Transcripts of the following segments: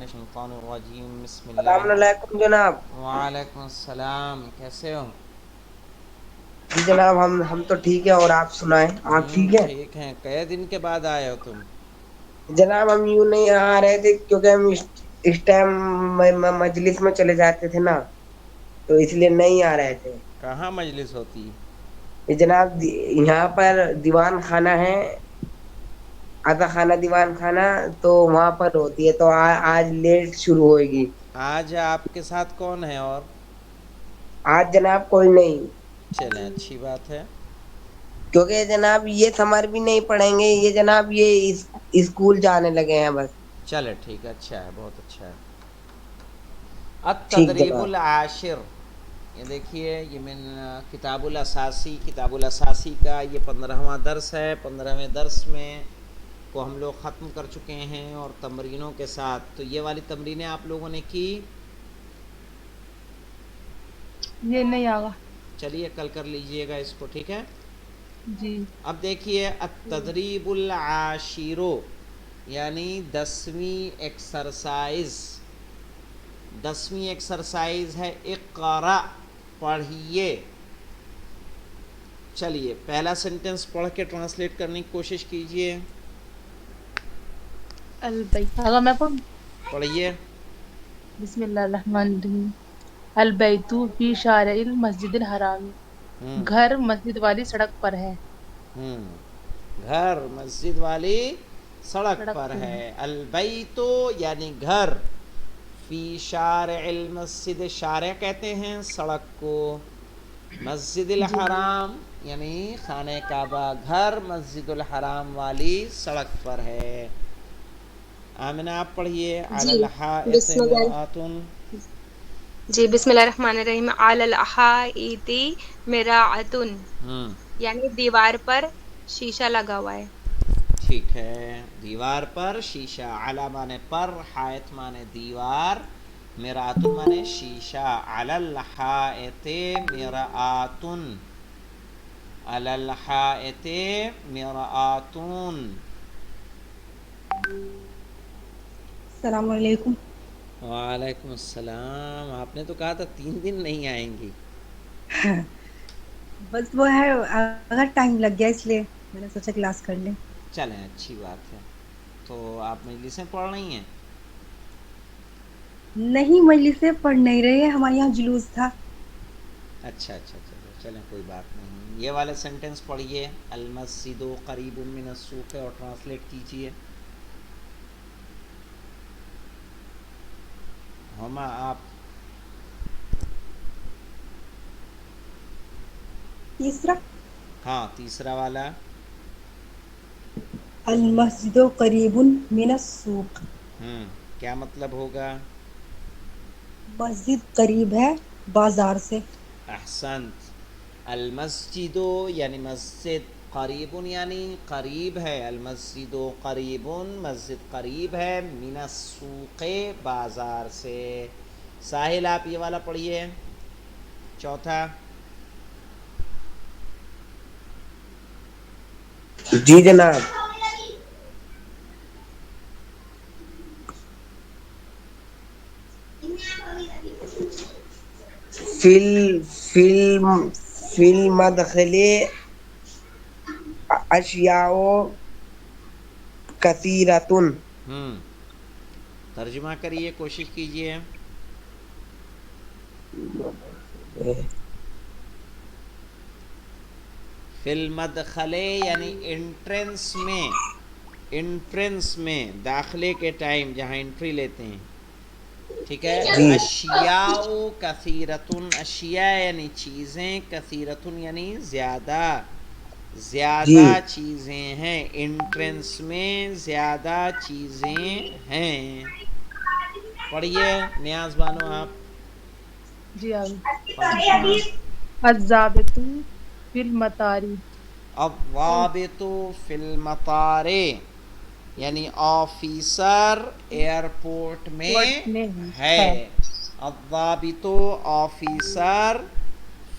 الشیطان الرجیم بسم السلام اللہ علیکم جناب. وعلیکم السلام. کیسے ہو؟ جی جناب ہم تو ٹھیک ہے اور آپ سنائیں آپ ٹھیک ہیں؟ ٹھیک ہیں. کئے دن کے بعد آئے ہو تم؟ جناب ہم یوں نہیں آ رہے تھے کیونکہ ہم اس ٹائم مجلس میں چلے جاتے تھے نا تو اس لیے نہیں آ رہے تھے. کہاں مجلس ہوتی؟ جناب یہاں پر دیوان خانہ ہے، عطا خانہ دیوان خانہ، تو وہاں پر ہوتی ہے تو آج لیٹ شروع ہوئے گی. آج آپ کے ساتھ کون ہے اور؟ آج جناب کوئی نہیں، چلیں اچھی بات ہے. کیونکہ جناب یہ سمر بھی نہیں پڑھیں گے، یہ جناب یہ اسکول جانے لگے ہیں بس. چلے ٹھیک ہے، اچھا ہے، بہت اچھا ہے. ٹھیک التدریب جناب. العاشر، یہ دیکھیے یہ من کتاب الاساسی کا یہ 15واں درس ہے. 15ویں درس میں کو ہم لوگ ختم کر چکے ہیں اور تمرینوں کے ساتھ. تو یہ والی تمرینیں آپ لوگوں نے کی؟ یہ نہیں آگا. چلیے کل کر لیجئے گا اس کو، ٹھیک ہے. جی. اب دیکھیے التدریب العاشر یعنی 10ویں ایکسرسائز ہے اقرا، پڑھیے. چلیے پہلا سینٹنس پڑھ کے ٹرانسلیٹ کرنے کی کوشش کیجئے. البیت آگا میں پڑھوں؟ پڑھیے. بسم اللہ الرحمن الرحیم. البیت فی شارع المسجد الحرام، ہوں گھر مسجد والی سڑک پر ہے. گھر مسجد والی سڑک پر ہے. البیت یعنی گھر، فی شارع المسجد، شارع کہتے ہیں سڑک کو، مسجد جی الحرام یعنی خانہ کعبہ، گھر مسجد الحرام والی سڑک پر ہے. آمنہ آپ پڑھیے. علی جی الحائط بسم اللہ. مرآۃ. جی بسم اللہ الرحمن الرحیم. علی الحائط مراۃ، یعنی دیوار پر شیشہ لگا ہوا ہے. ٹھیک ہے، دیوار پر شیشہ. علی مانے پر، حائط مانے دیوار، مرآۃ مانے شیشہ. علی الحائط مرآۃ، علی الحائط مرآۃ. السلام علیکم. وعلیکم السلام. آپ نے تو کہا تھا 3 دن نہیں آئیں گی. بس وہ ہے اگر ٹائم لگ گیا اس لیے میں نے سوچا کلاس کر لیں. چلیں اچھی بات ہے. تو آپ مجلسیں پڑھ رہی ہیں؟ نہیں مجلسیں پڑھ نہیں رہے ہیں، ہمارے یہاں جلوس تھا. اچھا اچھا اچھا، چلیں کوئی بات نہیں. یہ والے سینٹنس پڑھیے. المسجد قریب من السوق اور ٹرانسلیٹ کیجئے. ہما آپ. تیسرا ہاں تیسرا والا. المسجد قریب من السوق، کیا مطلب ہوگا؟ مسجد قریب ہے بازار سے. احسنت. المسجد یعنی مسجد، قریب یعنی قریب ہے. المسجد قریب، مسجد قریب ہے، من السوق بازار سے. ساحل آپ یہ والا پڑھیے. چوتھا. جی جناب. فی المدخل اشیاء کثیرۃ. ترجمہ کریے، کوشش کیجئے. فی المدخل یعنی انٹرنس میں، انٹرنس میں داخلے کے ٹائم جہاں انٹری لیتے ہیں. ٹھیک ہے. جی اشیاء کثیرتن، اشیاء یعنی چیزیں، کثیرتن یعنی زیادہ، جی زیادہ چیزیں ہیں. انٹرنس میں زیادہ چیزیں ہیں. پڑھیے نیاز بانو آپ. جی آگے. پانچواں. الضابط فی المطار، الضابط فی المطار یعنی آفیسر ایئرپورٹ میں ہے. الضابط آفیسر،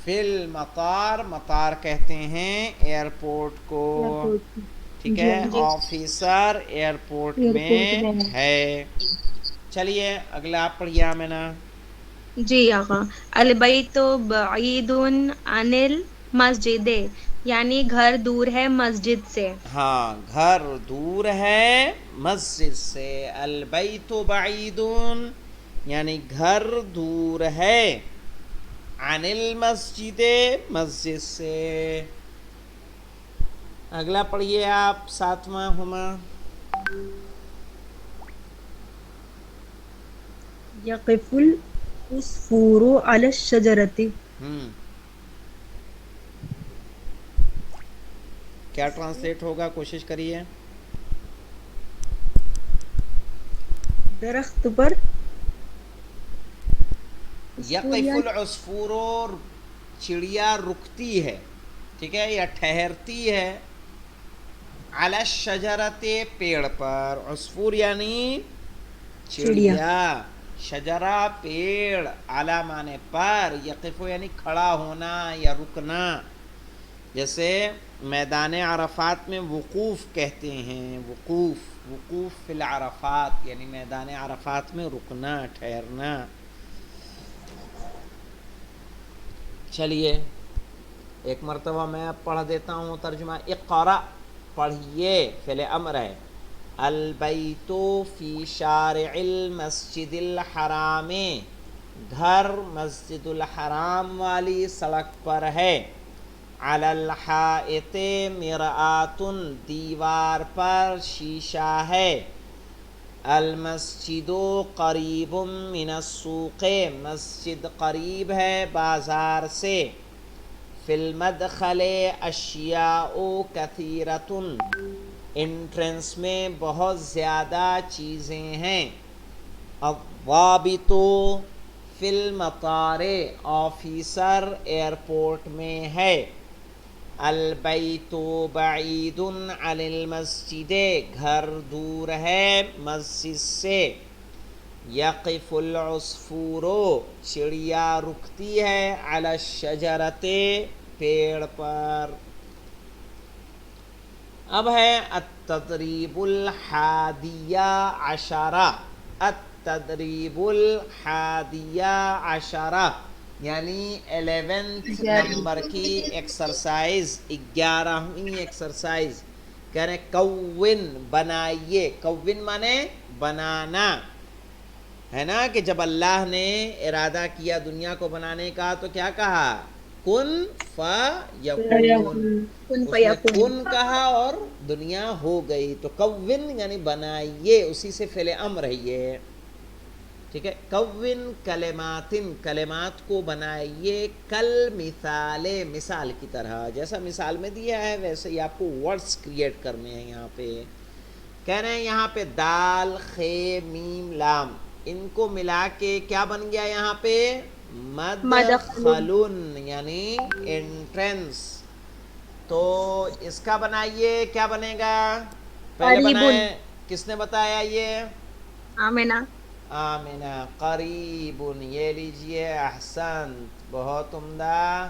فی المطار، مطار کہتے ہیں ایئرپورٹ کو. ایئرپورٹ کی. ٹھیک جی ہے. آگے. جی آفیسر ایئرپورٹ ایئرپورٹ میں میں ہے. چلیے اگلا آپ پڑھیے آمنہ. جی آقا. البیت بعید عن المسجد یعنی گھر دور ہے مسجد سے. ہاں گھر دور ہے مسجد سے. البیت بعید یعنی گھر دور ہے عن المسجد مسجد سے. اگلا پڑھیے آپ 7واں ہما. یقف العصفور علی الشجرۃ. کیا ٹرانسلیٹ ہوگا کوشش کریے. درخت پر یقف العصفور چڑیا رکتی ہے، ٹھیک ہے، یا ٹھہرتی ہے، علی الشجرۃ پیڑ پر. عصفور یعنی چڑیا، شجرہ پیڑ، اعلیٰ معنی پر، یقف یعنی کھڑا ہونا یا رکنا. جیسے میدان عرفات میں وقوف کہتے ہیں، وقوف فی العرفات یعنی میدان عرفات میں رکنا، ٹھہرنا. چلیے ایک مرتبہ میں اب پڑھ دیتا ہوں ترجمہ. اقرأ پڑھیے، فعل امر ہے. البیت فی شارع المسجد الحرام گھر مسجد الحرام والی سڑک پر ہے. علی الحائط مرآۃ دیوار پر شیشہ ہے. المسجد قریب من السوق مسجد قریب ہے بازار سے. فی المدخل اشیاء کثیرۃ انٹرنس میں بہت زیادہ چیزیں ہیں. الضابط فی المطار آفیسر ایئرپورٹ میں ہے. البیت بعید عن المسجد گھر دور ہے مسجد سے. یقف العصفور چڑیا رکتی ہے علی الشجرۃ پیڑ پر. اب ہے التدریب الحادیہ عشرہ. التدریب الحادیہ عشرہ یعنی 11 نمبر کی ایکسرسائز، 11ویں ایکسرسائز. کہہ رہے کون بنائیے. کون مانے بنانا ہے نا، کہ جب اللہ نے ارادہ کیا دنیا کو بنانے کا تو کیا کہا؟ کن فیکون. اس نے کن کہا اور دنیا ہو گئی. تو کون یعنی بنائیے، اسی سے فعل امر ہے یہ، ٹھیک ہے. کون کلمات کلمات کو بنائیے. کل مثال مثال کی طرح، جیسا مثال میں دیا ہے ویسے ہی آپ کو ورڈز کریٹ کرنے ہیں. یہاں پہ کہہ رہے ہیں یہاں پہ دال خے میم لام ان کو ملا کے کیا بن گیا یہاں پہ؟ مدخلن یعنی انٹرنس. تو اس کا بنائیے، کیا بنے گا؟ پہلے بنائے، کس نے بتایا یہ؟ آمنہ. آمنہ. قریب یہ لیجئے. احسن، بہت عمدہ.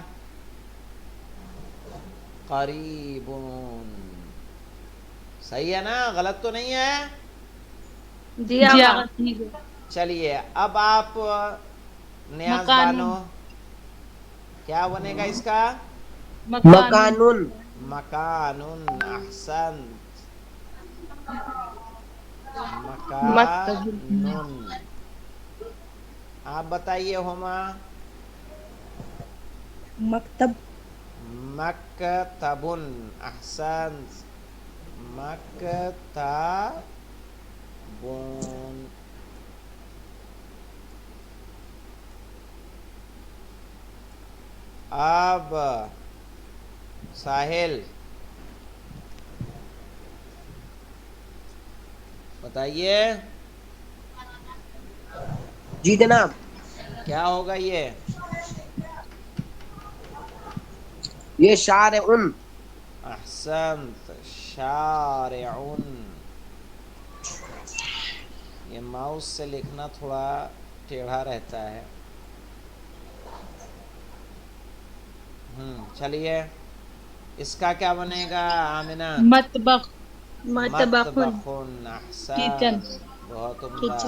قریب صحیح ہے نا؟ غلط تو نہیں ہے؟ جی آقا. چلیے اب آپ نیاز بانو کیا بنے گا اس کا؟ مکانن. مکانن. احسن. مکانن. آپ بتائیے ہما. مکتب. مکتبن. احسن. مکتبن. اب ساحل بتائیے جی جناب. کیا ہوگا یہ شارعن. احسنت. شارعن. یہ ماؤس سے لکھنا تھوڑا ٹیڑھا رہتا ہے. چلیے اس کا کیا بنے گا آمنہ؟ مطبخ. مطبخن. احسن، بہت عمدہ.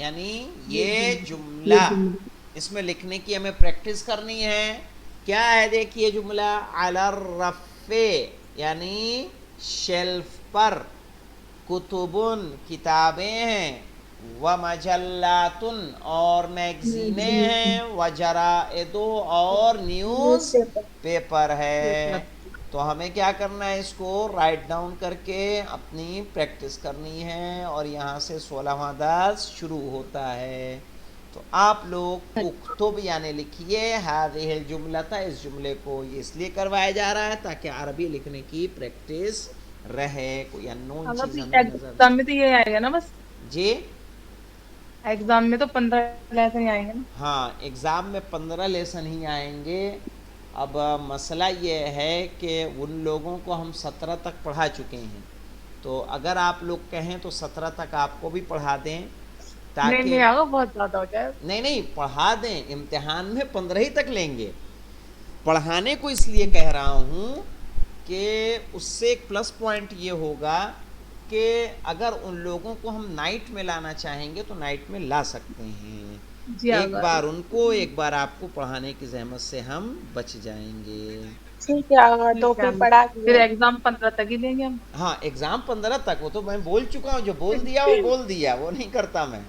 یعنی یہ جملہ اس میں لکھنے کی ہمیں پریکٹس کرنی ہے. کیا ہے دیکھیے جملہ علی الرف یعنی شیلف پر, کتبن کتابیں ہیں, و مجلاتن اور میگزینیں ہیں, و جرائد اور نیوز پیپر ہے. تو ہمیں کیا کرنا ہے, اس کو رائٹ ڈاؤن کر کے اپنی پریکٹس کرنی ہے, اور یہاں سے 16واں درس شروع ہوتا ہے. تو آپ لوگ اکتب یعنی لکھیے ہذہ الجملۃ, اس جملے کو یہ اس لیے کروایا جا رہا ہے تاکہ عربی لکھنے کی پریکٹس رہے, کوئی انون چیز ہمیں نظر. ایگزام میں تو یہ آئے گا نا بس, جی ایگزام میں تو 15 لیسن ہی آئیں گے نا. ہاں ایگزام میں 15 لیسن ہی آئیں گے. اب مسئلہ یہ ہے کہ ان لوگوں کو ہم 17 تک پڑھا چکے ہیں, تو اگر آپ لوگ کہیں تو 17 تک آپ کو بھی پڑھا دیں نہیں تاکہ آگا بہت زیادہ ہو جائے. نہیں پڑھا دیں, امتحان میں 15 ہی تک لیں گے. پڑھانے کو اس لیے کہہ رہا ہوں کہ اس سے ایک پلس پوائنٹ یہ ہوگا کہ اگر ان لوگوں کو ہم نائٹ میں لانا چاہیں گے تو نائٹ میں لا سکتے ہیں. جی ایک آگا بار ان کو ایک بار آپ کو پڑھانے کی زحمت سے ہم بچ جائیں گے. ٹھیک ہے آگا, تو پھر پڑھا پھر ایگزام 15 تک ہی دیں گے ہم. ہاں ایگزام 15 تک, وہ تو میں بول چکا ہوں, جو بول دیا وہ بول دیا, وہ نہیں کرتا میں.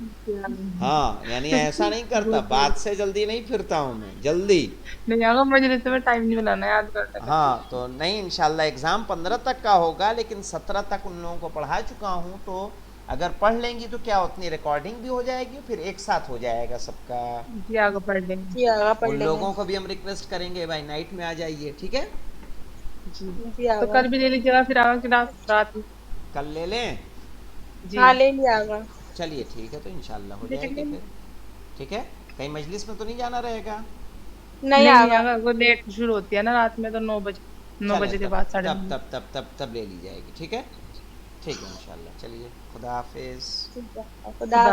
ہاں یعنی ایسا نہیں کرتا, بات سے جلدی نہیں پھرتا ہوں میں, جلدی نہیں آگا مجھے میں ٹائم نہیں ملانا ہے یاد کرنے کا. ہاں تو نہیں, انشاءاللہ ایگزام 15 تک کا ہوگا, لیکن 17 تک ان لوگوں کو پڑھا چکا ہوں, تو اگر پڑھ لیں گی تو کیا اتنی ریکارڈنگ بھی ہو جائے گی, پھر ایک ساتھ ہو جائے گا سب کا. جی آگا پڑھ لیں گے. جی آگا پڑھ ان لیں گے. لوگوں کو بھی ہم ریکویسٹ کریں گے بھائی نائٹ میں آ جائیے, ٹھیک ہے. جی جی تو آگا, کل بھی لے لیجیے گا پھر آگا کلاس رات میں. کل لے لیں, جی ہاں لے لیا آگا. چلیے ٹھیک ہے, تو انشاءاللہ ہو جائے گی پھر. ٹھیک ہے, کہیں مجلس میں تو نہیں جانا رہے گا. نہیں آگا وہ لیٹ شروع ہوتی ہے نا رات میں, تو 9 بجے کے بعد 9:30. تب لے لی جائے گی. ٹھیک ہے, ٹھیک ہے انشاءاللہ. چلیے خدا حافظ. ٹھیک ہے, خدا حافظ.